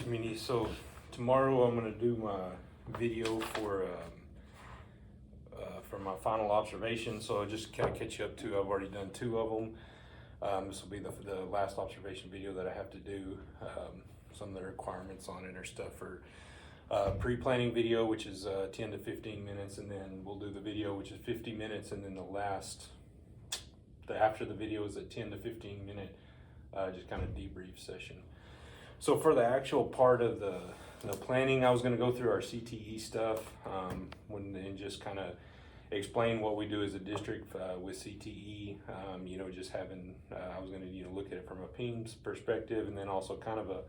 Jiminy. So tomorrow I'm going to do my video for my final observation. So I'll just kind of catch you up to. I've already done 2 of them. This will be the last observation video that I have to do. Some of the requirements on it are stuff for pre-planning video, which is 10 to 15 minutes, and then we'll do the video, which is 50 minutes, and then after the video is a 10 to 15 minute just kind of debrief session. So for the actual part of the planning, I was going to go through our CTE stuff and just kind of explain what we do as a district with CTE. Just having, I was going to look at it from a PEMS perspective and then also kind of a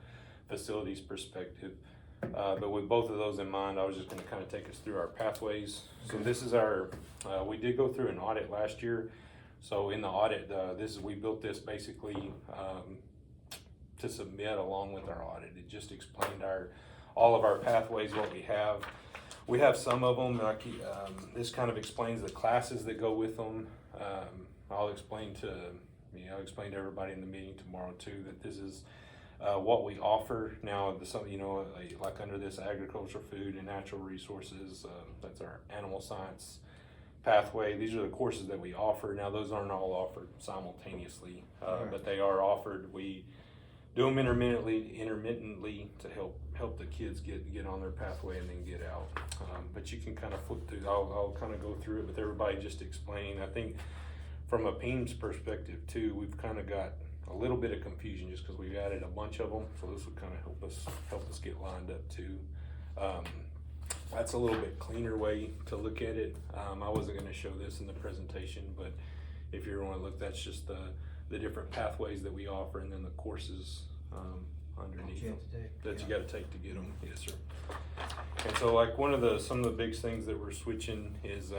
facilities perspective. But with both of those in mind, I was just going to kind of take us through our pathways. So this is our, we did go through an audit last year. So in the audit, we built this basically to submit along with our audit. It just explained all of our pathways, what we have. We have some of them, like this kind of explains the classes that go with them. I'll explain to everybody in the meeting tomorrow too, that this is what we offer. Now, like under this agriculture, food, and natural resources, that's our animal science pathway. These are the courses that we offer. Now, those aren't all offered simultaneously, but they are offered. We do them intermittently to help the kids get on their pathway and then get out. But you can kind of flip through. I'll kind of go through it with everybody, just explaining. I think from a PEMS perspective too, we've kind of got a little bit of confusion just because we've added a bunch of them. So this would kind of help us get lined up too. That's a little bit cleaner way to look at it. I wasn't going to show this in the presentation, but if you want to look, that's just the different pathways that we offer, and then the courses underneath that you got to take to get them. Yes, sir. And so, like some of the big things that we're switching is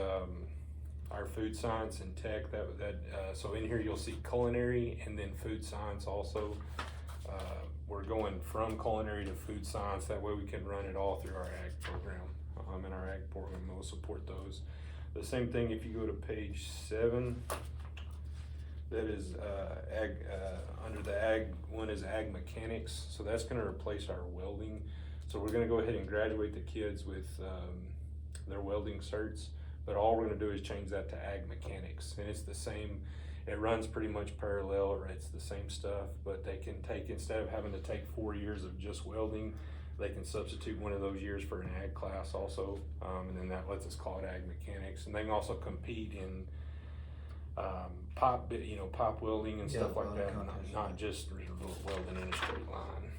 our food science and tech. So in here you'll see culinary and then food science also. We're going from culinary to food science. That way we can run it all through our ag program, and our ag program will support those. The same thing if you go to page 7. That is under the ag one is ag mechanics. So that's going to replace our welding. So we're going to go ahead and graduate the kids with their welding certs, but all we're going to do is change that to ag mechanics, and it's the same. It runs pretty much parallel, or it's the same stuff, but they can take, instead of having to take 4 years of just welding, they can substitute one of those years for an ag class also, and then that lets us call it ag mechanics. And they can also compete in pipe welding and stuff like that, not just welding in a straight line.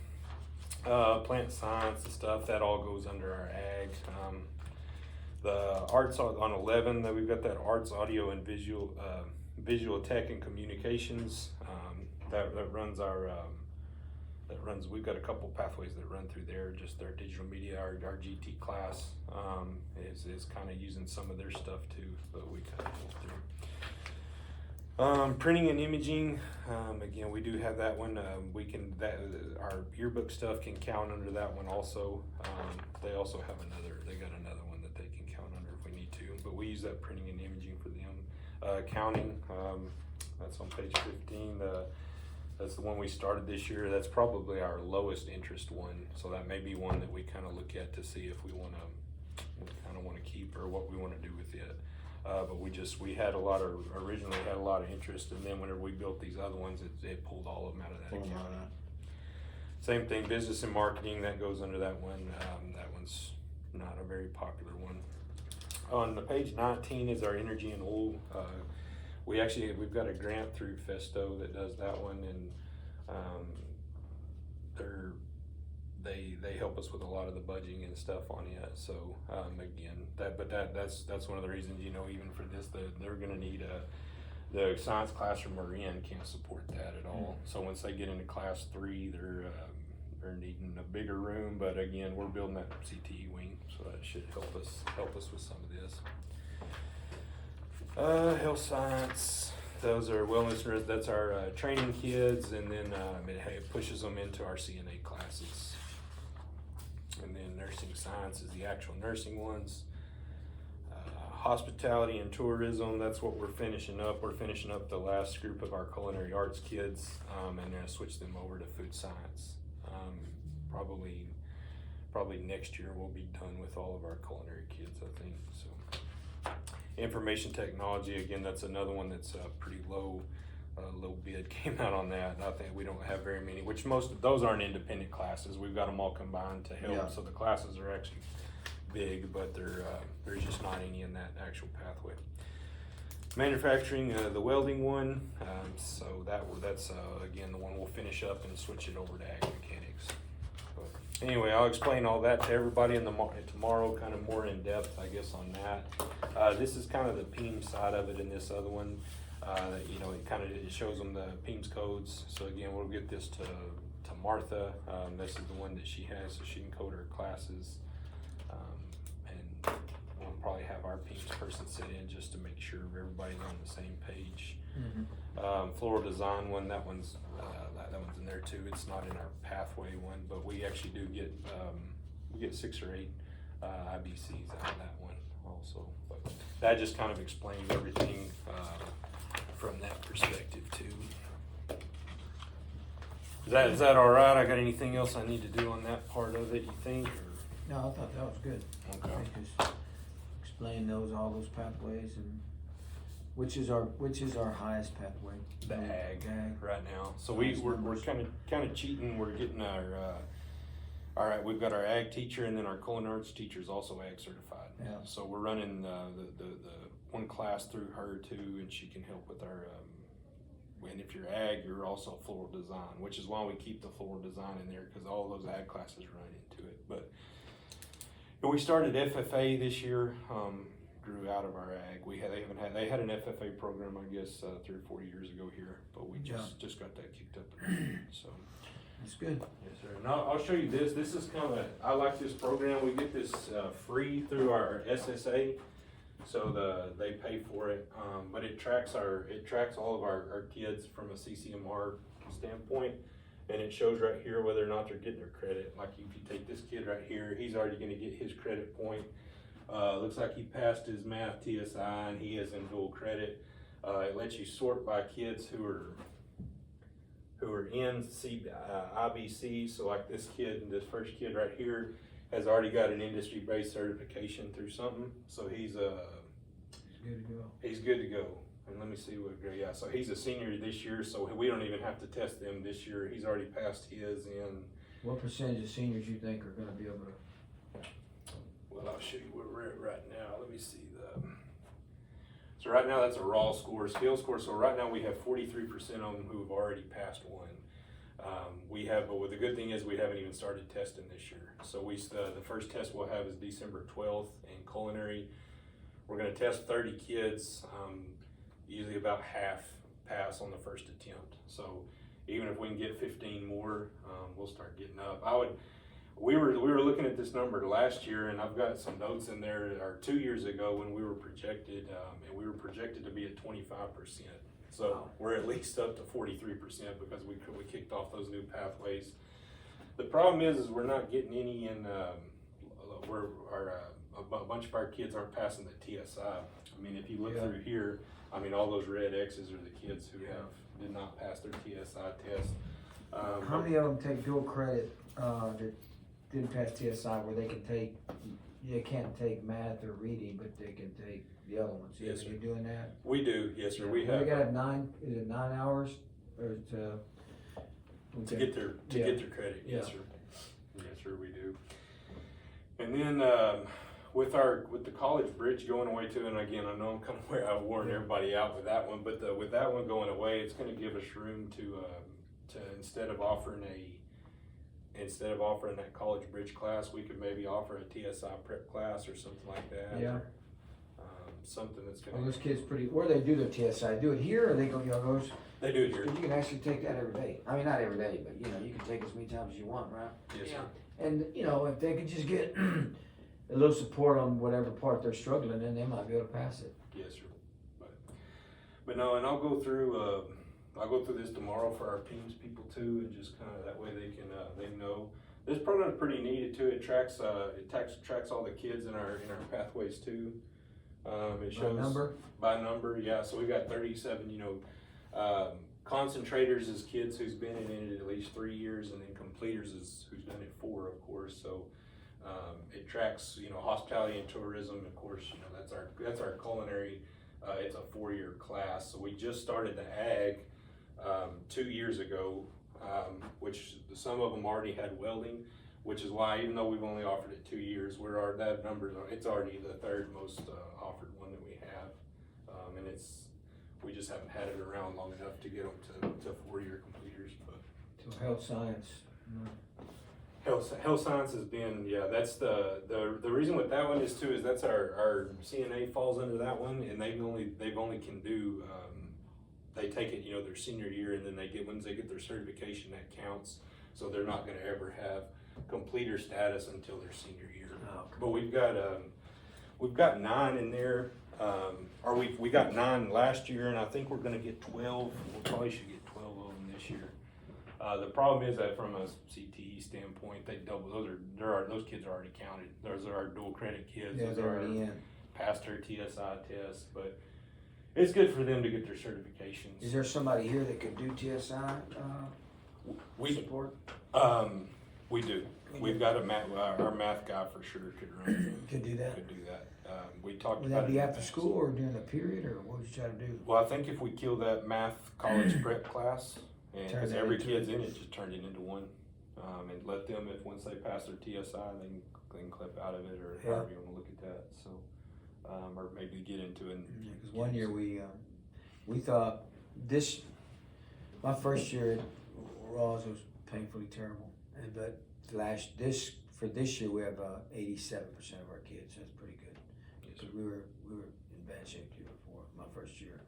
Plant science and stuff, that all goes under our ag. The arts on 11, that we've got that arts, audio, and visual tech and communications. That runs our we've got a couple pathways that run through there. Just our digital media, our GT class is kind of using some of their stuff too, but we kind of go through. Printing and imaging, again, we do have that one. Our yearbook stuff can count under that one also. They also have they got another one that they can count under if we need to, but we use that printing and imaging for them. Accounting, that's on page 15. That's the one we started this year. That's probably our lowest interest one, so that may be one that we kind of look at to see if we kind of want to keep or what we want to do with it. But we had originally had a lot of interest, and then whenever we built these other ones, it pulled all of them out of that account. Same thing, business and marketing, that goes under that one. That one's not a very popular one. On the page 19 is our energy and oil. We've got a grant through Festo that does that one, and they help us with a lot of the budgeting and stuff on it. So again, that's one of the reasons, even for this, they're going to need the science classroom we're in can't support that at all. So once they get into class 3, they're needing a bigger room. But again, we're building that CTE wing, so that should help us with some of this. Health science, those are wellness. That's our training kids, and then it pushes them into our CNA classes. And then nursing science is the actual nursing ones. Hospitality and tourism, that's what we're finishing up. We're finishing up the last group of our culinary arts kids, and then switch them over to food science. probably next year we'll be done with all of our culinary kids, I think, so. Information technology, again, that's another one that's pretty low bid came out on that. I think we don't have very many, which most of those aren't independent classes. We've got them all combined to help, so the classes are actually big, but there's just not any in that actual pathway. Manufacturing, the welding one, so that's again the one we'll finish up and switch it over to ag mechanics. But anyway, I'll explain all that to everybody in tomorrow, kind of more in depth, I guess, on that. This is kind of the PEEMS side of it, and this other one, you know, it shows them the PEEMS codes. So again, we'll get this to Martha. This is the one that she has, so she can code her classes. And we'll probably have our PEEMS person sit in just to make sure everybody's on the same page. Floral design one, that one's in there too. It's not in our pathway one, but we actually do get we get 6 or 8 IBCs out of that one also. But that just kind of explains everything from that perspective too. Is that all right? I got anything else I need to do on that part of it, you think? Or? No, I thought that was good. Okay. Just explain all those pathways, and which is our highest pathway? The ag right now. So we're kind of cheating. We're getting our we've got our ag teacher, and then our culinary arts teacher is also ag certified. Yeah. So we're running the one class through her too, and she can help with our. And if you're ag, you're also floral design, which is why we keep the floral design in there, because all those ag classes run into it. But we started FFA this year. Grew out of our ag. They had an FFA program, I guess, 3 or 4 years ago here, but we just got that kicked up. So that's good. Yes, sir. And I'll show you this. This is kind of I like this program. We get this free through our SSA, so they pay for it, but it tracks all of our kids from a CCMR standpoint, and it shows right here whether or not they're getting their credit. Like if you take this kid right here, he's already going to get his credit point. Looks like he passed his math TSI and he is in dual credit. It lets you sort by kids who are in IBC. So like this first kid right here has already got an industry-based certification through something. So he's good to go. He's good to go. And let me see what grade. Yeah, so he's a senior this year, so we don't even have to test them this year. He's already passed his in. What percentage of seniors you think are going to be able to? Well, I'll show you where we're at right now. Let me see so right now that's a raw score, scale score. So right now we have 43% of them who have already passed one. But the good thing is we haven't even started testing this year. So the first test we'll have is December 12th in culinary. We're going to test 30 kids. Usually about half pass on the first attempt. So even if we can get 15 more, we'll start getting up. We were looking at this number last year, and I've got some notes in there, or 2 years ago when we were projected, and we were projected to be at 25%. So we're at least up to 43% because we kicked off those new pathways. The problem is we're not getting any in. A bunch of our kids aren't passing the TSI. I mean, if you look through here, I mean, all those red X's are the kids who did not pass their TSI test. How many of them take dual credit that didn't pass TSI, where they can't take math or reading, but they can take the other ones? Yes, sir. You doing that? We do, yes, sir. We They have. got to have 9. Is it 9 hours or To get their credit, yes, sir. Yes, sir, we do. And then with the college bridge going away too, and again, I know I'm kind of where I warned everybody out with that one, but with that one going away, it's going to give us room to instead of offering that college bridge class, we could maybe offer a TSI prep class or something like that. Yeah. Something that's going. Well, those kids where they do their TSI, do it here, or they go those? They do it here. You can actually take that every day. I mean, not every day, but you can take as many times as you want, right? Yes, sir. And if they could just get a little support on whatever part they're struggling in, they might be able to pass it. Yes, sir. But no, and I'll go through this tomorrow for our PEEMS people too, and just kind of that way they know. This program is pretty neat too. It tracks all the kids in our pathways too. It shows by number. By number, yeah. So we got 37. concentrators is kids who's been in it at least 3 years, and then completers is who's done it 4, of course. So it tracks, you know, hospitality and tourism. Of course, you know, that's our culinary. It's a 4-year class. So we just started the ag 2 years ago, which some of them already had welding, which is why, even though we've only offered it 2 years, that number, it's already the 3rd most offered one that we have, and we just haven't had it around long enough to get them to 4-year completers. But So health science. health science has been, yeah, that's the reason with that one is too, is that's our CNA falls under that one, and they've only can do, they take it, you know, their senior year, and then once they get their certification, that counts. So they're not gonna ever have completer status until their senior year. Oh, okay. But we've got 9 in there, or we got 9 last year, and I think we're gonna get 12. We probably should get 12 of them this year. The problem is that from a CTE standpoint, they double, those kids are already counted. Those are our dual credit kids. Yeah, Those they're are already in. past their TSI test, but it's good for them to get their certifications. Is there somebody here that could do TSI support? We do. We've got our math guy for sure could run. Could do that? Could do that. We talked Would about that it be in the after past. school or during the period, or what would you try to do? Well, I think if we kill that math college prep class, and Turn because that every into kid's in it, just turn it into one, and let them, if once they pass their TSI, they can clip out of it, or Yeah. however you want to look at that. So, or maybe get into it. Because one year we thought my first year at Rawls was painfully terrible, but for this year we have 87% of our kids. That's pretty good. Yes, Because we were in bad shape the year before. My first year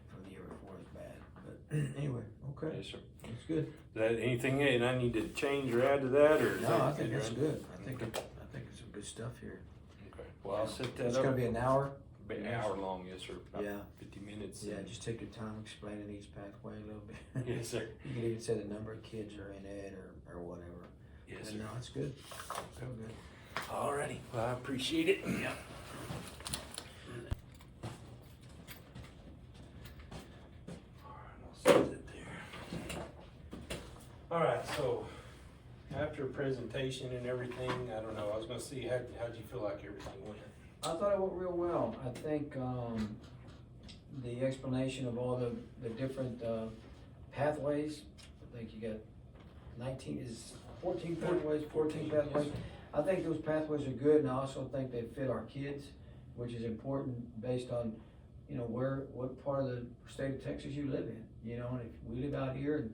from the year before was bad. But anyway, okay, Yes, sir. that's good. Is that anything and I need to change or add to that, or? is No, that I think that's right? good. I think it's some good stuff here. Okay. Well, I'll set that It's up. gonna be an hour. Be an hour long, yes, sir. About Yeah. 50 minutes. Yeah, just take your time explaining each pathway a little bit. Yes, sir. You can even say the number of kids are in it or whatever. Yes, And sir. no, it's good. Real good. Alrighty. Well, I appreciate it. Yeah. Alright, so after presentation and everything, I don't know, I was gonna see, how'd you feel like everything went? I thought it went real well. I think, the explanation of all the different, pathways, I think you got 14 pathways, 14 pathways. I think those pathways are good, and I also think they fit our kids, which is important based on, you know, what part of the state of Texas you live in, you know, and if we live out here and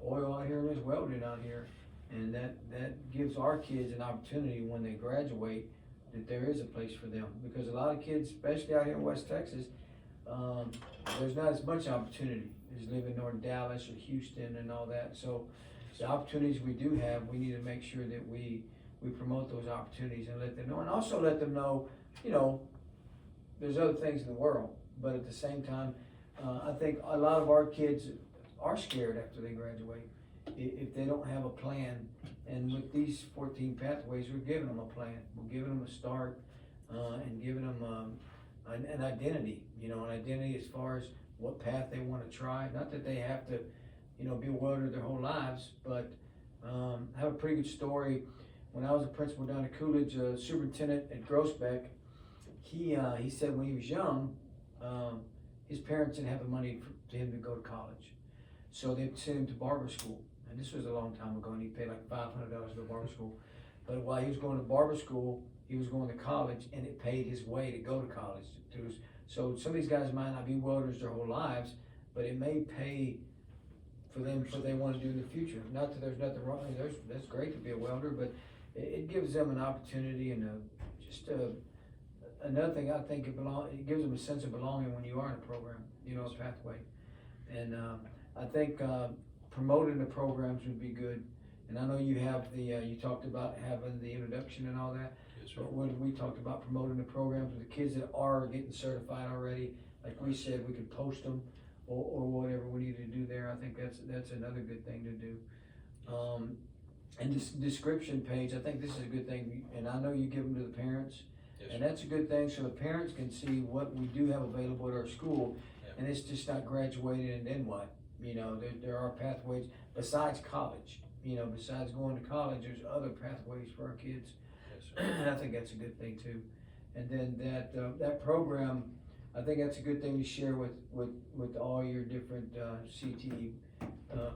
oil out here and there's welding out here, and that gives our kids an opportunity when they graduate that there is a place for them, because a lot of kids, especially out here in West Texas, there's not as much opportunity as living north Dallas or Houston and all that. So the opportunities we do have, we need to make sure that we promote those opportunities and let them know, and also let them know, you know, there's other things in the world, but at the same time, I think a lot of our kids are scared after they graduate if they don't have a plan. And with these 14 pathways, we're giving them a plan. We're giving them a start, and giving them an identity, you know, an identity as far as what path they want to try. Not that they have to, you know, be a welder their whole lives, but I have a pretty good story. When I was a principal down at Coolidge, superintendent at Groesbeck, he said when he was young, his parents didn't have the money for him to go to college. So they sent him to barber school. And this was a long time ago, and he paid like $500 to go to barber school. But while he was going to barber school, he was going to college, and it paid his way to go to college. So some of these guys might not be welders their whole lives, but it may pay for them for what they want to do in the future. Not that there's nothing wrong, that's great to be a welder, but it gives them an opportunity and another thing, I think it gives them a sense of belonging when you are in a program, you know, a pathway. And I think promoting the programs would be good. And I know you have you talked about having the introduction and all that. Yes, sir. But when we talked about promoting the programs with the kids that are getting certified already, like we said, we could post them or whatever we need to do there. I think that's another good thing to do. And this description page, I think this is a good thing. And I know you give them to the parents. Yes, And sir. that's a good thing, so the parents can see what we do have available at our school. Yeah. And it's just not graduated and then what? You know, there are pathways besides college. You know, besides going to college, there's other pathways for our kids. Yes, sir. And I think that's a good thing too. And then that program, I think that's a good thing to share with all your different CTE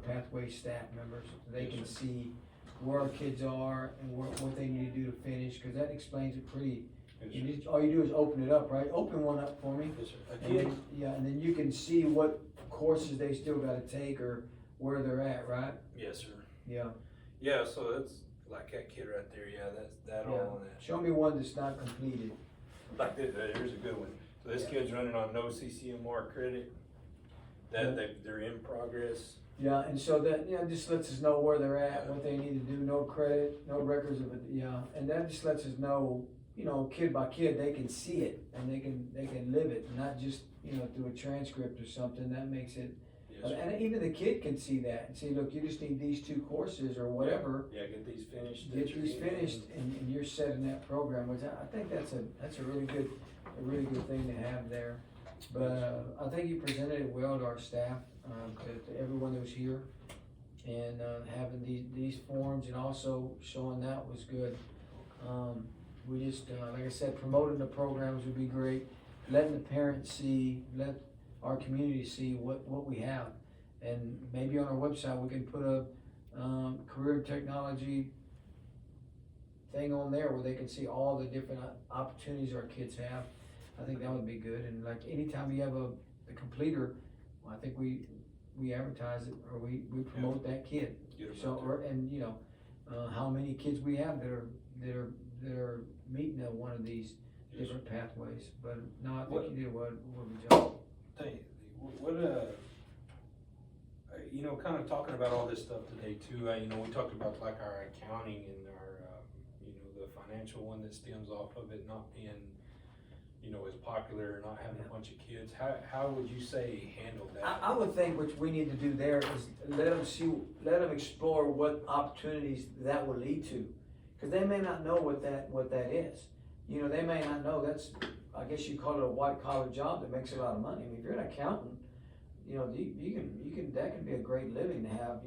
pathway staff members. They Yes, can sir. see where our kids are and what they need to do to finish, because that explains it pretty. Yes, sir. All you do is open it up, right? Open one up for me. Yes, sir. A And kid, then, yeah, and then you can see what courses they still gotta take or where they're at, right? yes, sir. Yeah. Yeah, so that's like that kid right there, yeah, that's that Yeah. all on that. Show me one that's not completed. Like this, here's a good one. So this Yeah. kid's running on no CCMR credit, they're in progress. Yeah, and so that, just lets us know where they're at, what they need to do, no credit, no records of it, and that just lets us know, kid by kid, they can see it, and they can live it, not just, through a transcript or something, that makes it, Yes, sir. and even the kid can see that, and say, look, you just need these 2 courses or whatever, Yeah, get these finished. get these finished, and you're set in that program, which I think that's a really good thing to have there. But I think you presented it well to our staff, to everyone that was here, and having these forms and also showing that was good. We just, like I said, promoting the programs would be great, letting the parents see, let our community see what we have. And maybe on our website, we can put a career technology thing on there where they can see all the different opportunities our kids have. I think that would be good, and like anytime you have a completer, I think we advertise it, or we promote that kid. Get 'em So, out there. how many kids we have that are meeting one of these Yes, different pathways, but no, I What- think you did a good job. Tell you, what, kind of talking about all this stuff today too, we talked about like our accounting and our, the financial one that stems off of it not being, as popular, not having a bunch of kids. How would you say handle that? I would think what we need to do there is let them explore what opportunities that will lead to. Cause they may not know what that is. They may not know I guess you call it a white collar job that makes a lot of money. I mean, if you're an accountant, that can be a great living to have,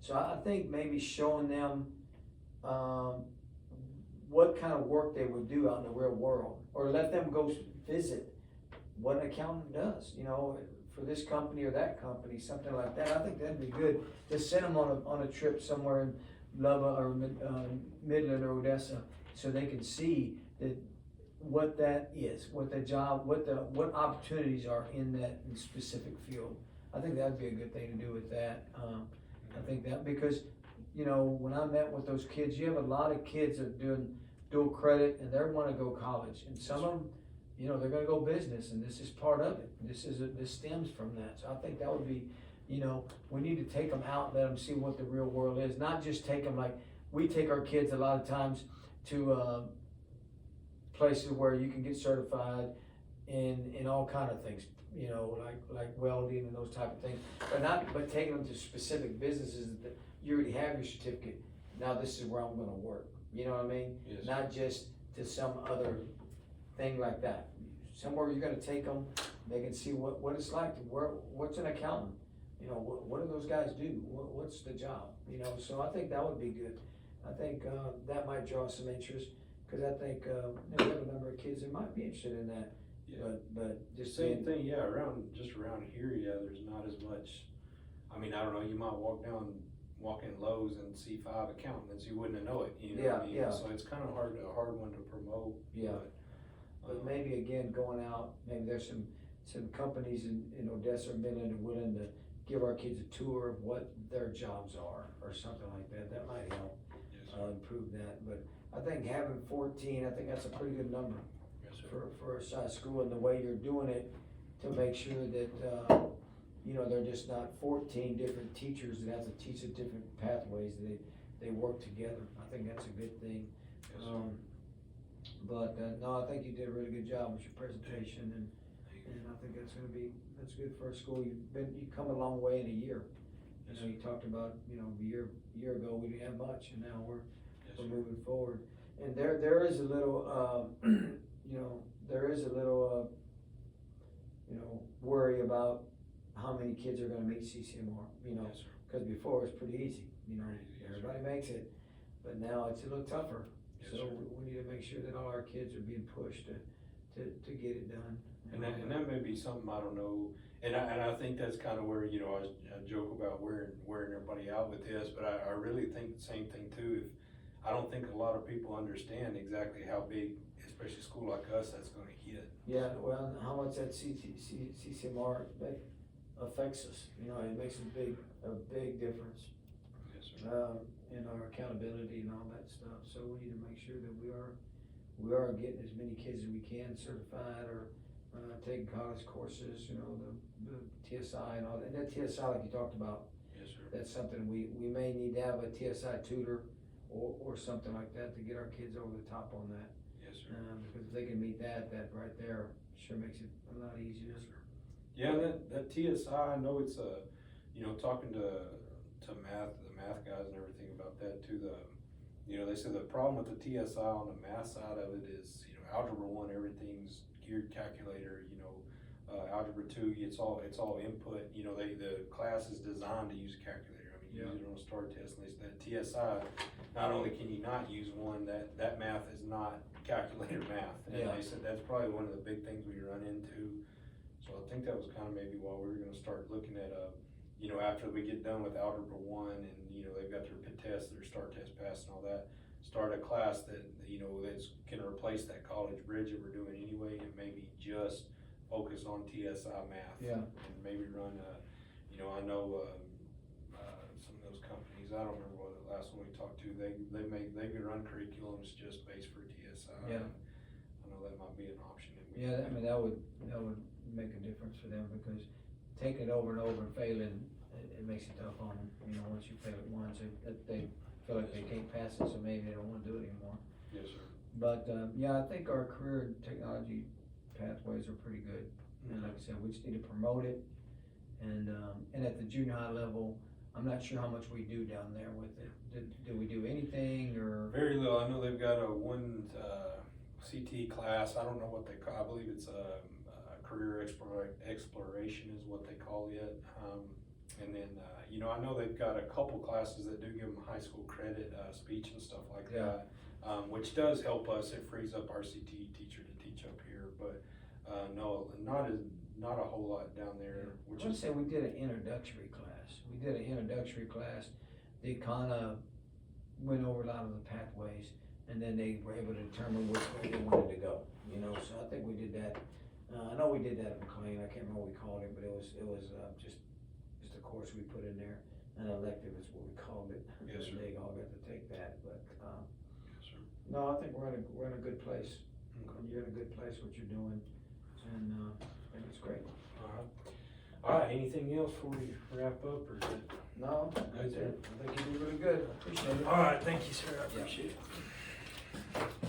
So I think maybe showing them, what kind of work they would do out in the real world, or let them go visit what an accountant does, for this company or that company, something like that. I think that'd be good to send them on a trip somewhere in Lubbock or Midland or Odessa, so they can see what that is, what the job, what opportunities are in that specific field. I think that'd be a good thing to do with that. I think that because, when I met with those kids, you have a lot of kids that are doing dual credit and they want to go college, and some of them, they're going to go business, and this is part of it. This stems from that. So I think that would be, we need to take them out and let them see what the real world is, not just take them like we take our kids a lot of times to places where you can get certified in all kind of things, like welding and those type of things, but taking them to specific businesses that you already have your certificate. Now this is where I'm going to work. You know what I mean? Yes. Not just to some other thing like that. Somewhere you're going to take them, they can see what it's like to work. What's an accountant? What do those guys do? What's the job? So I think that would be good. I think that might draw some interest, because I think we have a number of kids that might be interested in that. Yeah. But just Same thing, yeah, around here, yeah, there's not as much, I mean, I don't know, you might walk in Lowe's and see 5 accountants, you wouldn't know it, what I mean? Yeah. So it's kind of a hard one to promote. Yeah. But maybe again, going out, maybe there's some companies in Odessa or Midland are willing to give our kids a tour of what their jobs are, or something like that. That might help Yes, sir. improve that. But I think having 14, I think that's a pretty good number Yes, sir. for a size school, and the way you're doing it to make sure that, they're just not 14 different teachers that have to teach at different pathways. They work together. I think that's a good thing. Yes, sir. But no, I think you did a really good job with your presentation, and I think that's good for a school. You've come a long way in a year. You talked about, a year ago we didn't have much, and now we're moving forward. And there is a little, worry about how many kids are gonna meet CCMR, you know? Yes, sir. Cause before it was pretty easy, you know, Pretty easy, yes, sir. everybody makes it, but now it's a little tougher. Yes, So sir. we need to make sure that all our kids are being pushed to get it done. And that may be something, I don't know, and I think that's kind of where, you know, I joke about wearing everybody out with this, but I really think the same thing too. I don't think a lot of people understand exactly how big, especially a school like us, that's gonna hit. Yeah, well, how much that CCMR that affects us, you know, it makes a big difference. Yes, sir. In our accountability and all that stuff, so we need to make sure that we are getting as many kids as we can certified or, taking college courses, you know, the TSI and all that, and that TSI like you talked about. Yes, sir. That's something we may need to have a TSI tutor or something like that to get our kids over the top on that. Yes, sir. Because if they can meet that right there sure makes it a lot easier. Yes, sir. Yeah, that TSI, I know it's you know, talking to the math guys and everything about that too, you know, they said the problem with the TSI on the math side of it is, you know, Algebra 1, everything's geared calculator, you know, Algebra 2, it's all input, you know, the class is designed to use a calculator. I mean, you use it on a STAR test, and they said that TSI, not only can you not use one, that math is not calculator math. And they said that's probably one of the big things we run into. So I think that was kind of maybe why we were gonna start looking at, you know, after we get done with Algebra 1 and, you know, they've got their PIT test, their STAR test passed and all that, start a class that, you know, that's gonna replace that college bridge that we're doing anyway and maybe just focus on TSI math. Yeah. And maybe run, you know, I know, some of those companies, I don't remember what the last one we talked to, they can run curriculums just based for TSI. Yeah. I know that might be an option. Yeah, I mean, that would make a difference for them, because taking it over and over and failing, it makes it tough on them. You know, once you fail it once, they feel like they can't pass it, so maybe they don't wanna do it anymore. Yes, sir. But, yeah, I think our career and technology pathways are pretty good. And like I said, we just need to promote it. And at the junior high level, I'm not sure how much we do down there with it. Do we do anything, or? Very little. I know they've got one CT class. I don't know what they call. I believe it's career exploration is what they call it. And then you know, I know they've got a couple classes that do give them high school credit, speech and stuff like that, which does help us. It frees up our CT teacher to teach up here, but no, not a whole lot down there. I would say we did an introductory class. They kind of went over a lot of the pathways, and then they were able to determine which way they wanted to go. You know, so I think we did that. I know we did that at McLean. I can't remember what we called it, but it was just a course we put in there. An elective is what we called it. Yes, sir. They all got to take that, but Yes, sir. no, I think we're in a good place. Okay. You're in a good place what you're doing, and I think it's great. All right, anything else before we wrap up, or is it? No, that's it. I think you did really good. I appreciate it. All right, thank you, sir, I appreciate it.